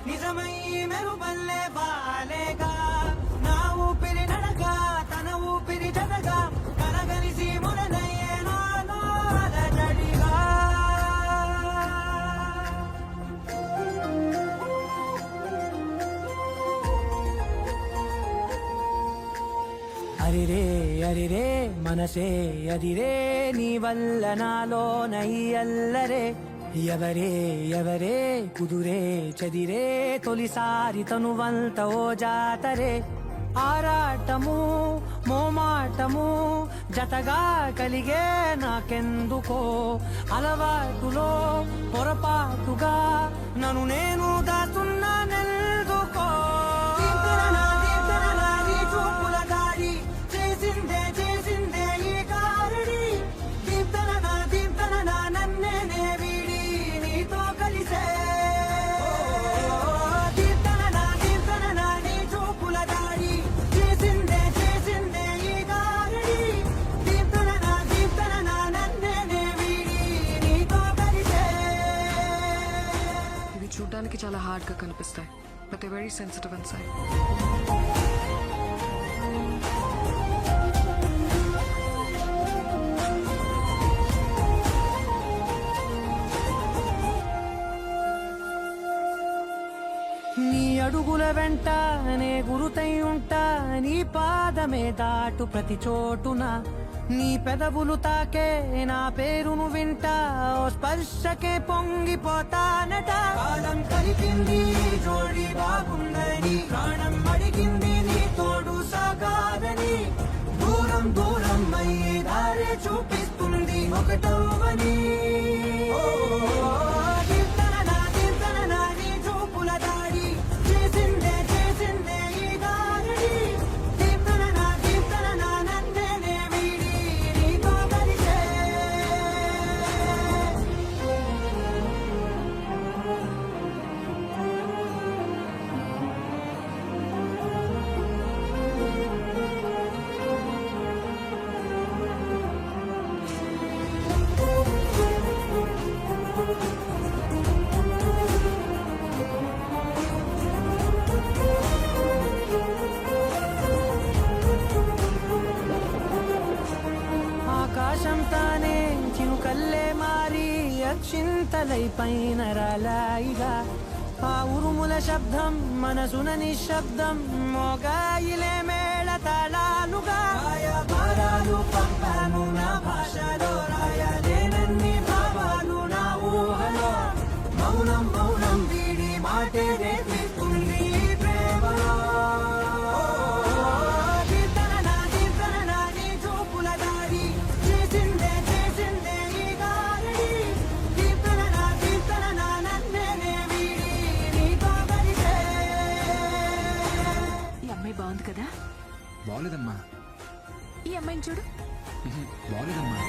నిజమై మెరుపల్లే బాలేగా నా ఊపిరి నడక తన ఊపిరి జతగా కనగలిసి మురనయ్యే నాలో అలజడిగా అరిరే అరిరే మనసే అదిరే నీ వల్ల నాలో నయ్యల్లరే ఎవరే ఎవరే కుదురే చదిరే తొలిసారి తనువంత ఓ జాతరే ఆరాటము మోమాటము జతగా కలిగే నాకెందుకో అలవాటులో పొరపాటుగా నన్ను నేను దాతున్నా నెల్దుకో చేసిందే ఈ కారడి దీప్తన నన్నే వీడి నీతో కలిసే దీప్తన నీ చూపుల దాడి చేసిందే ఈ కారడి దీప్తన నన్నే వీడి నీతో కలిసే. ఇవి చూడ్డానికి చాలా హార్డ్ గా కనిపిస్తాయి but they very sensitive inside. నీ అడుగుల వెంట నే గురుతై ఉంటా నీ పాదమే దాటు ప్రతి చోటున నీ పెదవులు తాకే నా పేరును వింటా ఓ స్పర్శకే పొంగిపోతానట కాలం కలిపింది జోడి బాగుందని ప్రాణం అడిగింది నీ తోడు సాగాదని దూరం దూరం అయ్యే దారే చూపిస్తుంది ఒకటవని ఆకాశం తానే చినుకల్లే మారి అక్షింతలై పైన రాలాయిగా ఆ ఉరుముల శబ్దం మనసున నిశ్శబ్దం మోగాయిలే మేళ తాళాలుగా భారాలు పంపాను నా భాషలో రాయలేనన్ని భావాలు నా ఊహలో మౌనం మౌనం వీడి మాటే రేపిస్తుంది ప్రేమలో బాగుంది కదా? బాగోలేదమ్మా. ఈ అమ్మాయిని చూడు. బాగోలేదమ్మా.